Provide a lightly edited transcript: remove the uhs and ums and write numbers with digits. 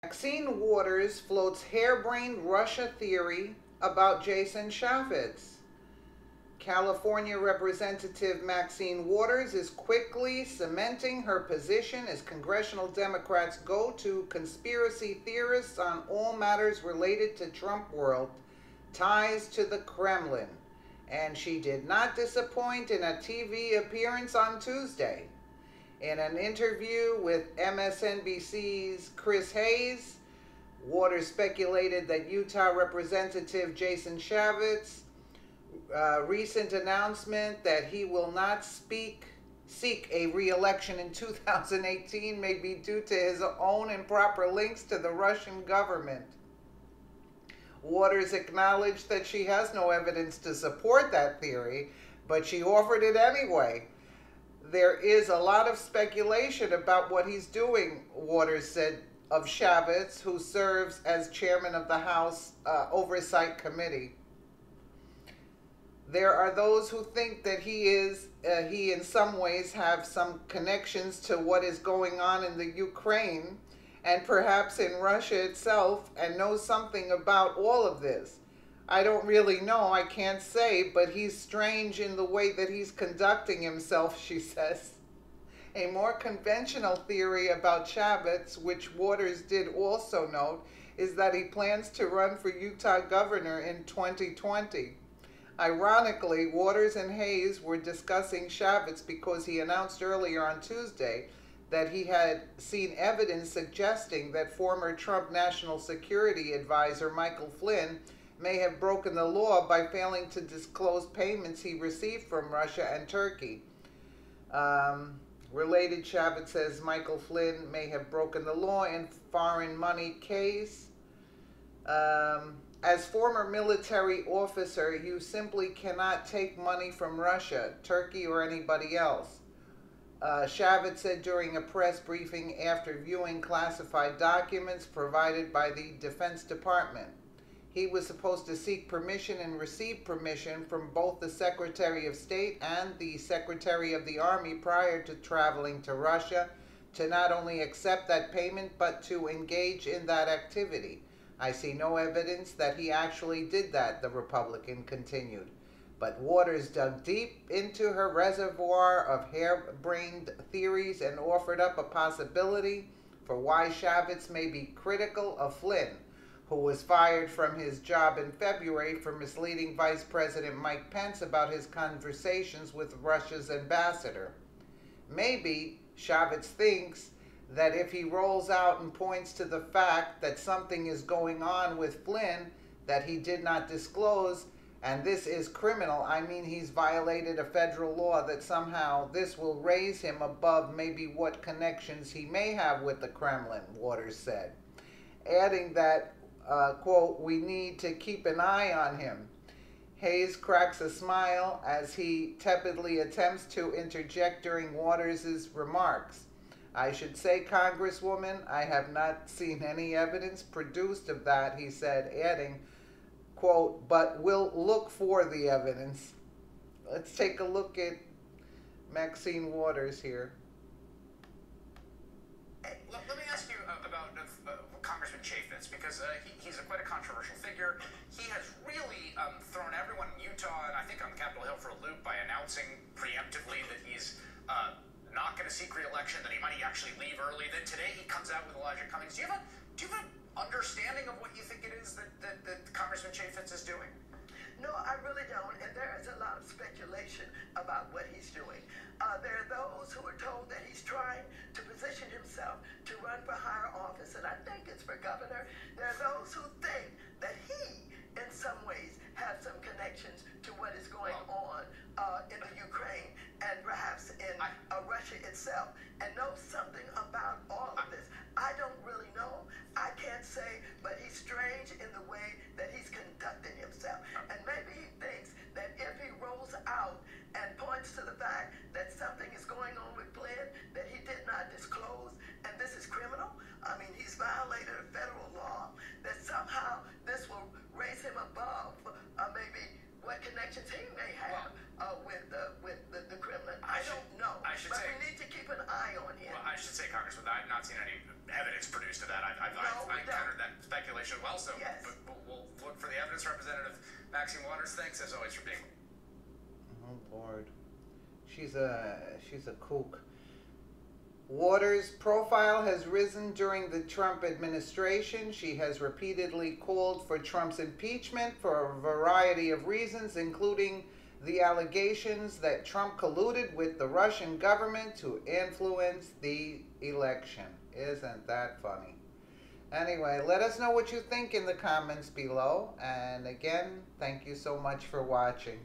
Maxine Waters floats harebrained Russia theory about Jason Chaffetz. California Representative Maxine Waters is quickly cementing her position as congressional Democrats go to conspiracy theorists on all matters related to Trump world ties to the Kremlin. And she did not disappoint in a TV appearance on Tuesday. In an interview with MSNBC's Chris Hayes, Waters speculated that Utah Representative Jason Chaffetz recent announcement that he will not seek a re-election in 2018 may be due to his own improper links to the Russian government. Waters acknowledged that she has no evidence to support that theory, but she offered it anyway. There is a lot of speculation about what he's doing, Waters said of Chaffetz, who serves as chairman of the House Oversight Committee. There are those who think that he in some ways have some connections to what is going on in the Ukraine and perhaps in Russia itself, and knows something about all of this. I don't really know, I can't say, but he's strange in the way that he's conducting himself, she says. A more conventional theory about Chaffetz, which Waters did also note, is that he plans to run for Utah governor in 2020. Ironically, Waters and Hayes were discussing Chaffetz because he announced earlier on Tuesday that he had seen evidence suggesting that former Trump National Security Advisor Michael Flynn may have broken the law by failing to disclose payments he received from Russia and Turkey. Related, Chaffetz says Michael Flynn may have broken the law in foreign money case. As former military officer, you simply cannot take money from Russia, Turkey, or anybody else. Chaffetz said during a press briefing after viewing classified documents provided by the Defense Department. He was supposed to seek permission and receive permission from both the Secretary of State and the Secretary of the Army prior to traveling to Russia to not only accept that payment but to engage in that activity. I see no evidence that he actually did that, the Republican continued. But Waters dug deep into her reservoir of harebrained theories and offered up a possibility for why Chaffetz may be critical of Flynn, who was fired from his job in February for misleading Vice President Mike Pence about his conversations with Russia's ambassador. Maybe Chaffetz thinks that if he rolls out and points to the fact that something is going on with Flynn that he did not disclose, and this is criminal, I mean he's violated a federal law, that somehow this will raise him above maybe what connections he may have with the Kremlin, Waters said. Adding that, quote, we need to keep an eye on him. Hayes cracks a smile as he tepidly attempts to interject during Waters' remarks. I should say, Congresswoman, I have not seen any evidence produced of that, he said, adding, quote, but we'll look for the evidence. Let's take a look at Maxine Waters here. Hey, let me ask you about Congressman Chaffetz, because he's quite a controversial figure. He has really thrown everyone in Utah and I think on Capitol Hill for a loop by announcing preemptively that he's not going to seek re-election, that he might actually leave early. Then today he comes out with Elijah Cummings. Do you have an understanding of what you think it is that Congressman Chaffetz is doing? No, I really don't, and there is a lot of speculation about what he's doing. There are those who are told that he's trying to position himself to run for higher office, and I think it's for governor. There are those who think that he, in some ways, has some connections to what is going on in the Ukraine and perhaps in Russia itself, and knows something about all of this. I don't really know. I can't say, but he's strange in the way that he's conducting himself. And maybe he thinks that if he rolls out and points to the fact that something is going on with Flynn that he did not disclose, and this is criminal, I mean, he's violated a federal law, that somehow this will raise him above maybe what connections he may have with the Kremlin. I don't know. But we need to keep an eye on him. Well, I should say, Congressman, I've not seen any evidence produced of that. No, I countered that speculation well, so Yes. but we'll look for the evidence. Representative Maxine Waters, thanks as always for being with me. Oh Lord, she's a kook. Waters' profile has risen during the Trump administration. She has repeatedly called for Trump's impeachment for a variety of reasons, including the allegations that Trump colluded with the Russian government to influence the election. Isn't that funny? Anyway, let us know what you think in the comments below. And again, thank you so much for watching.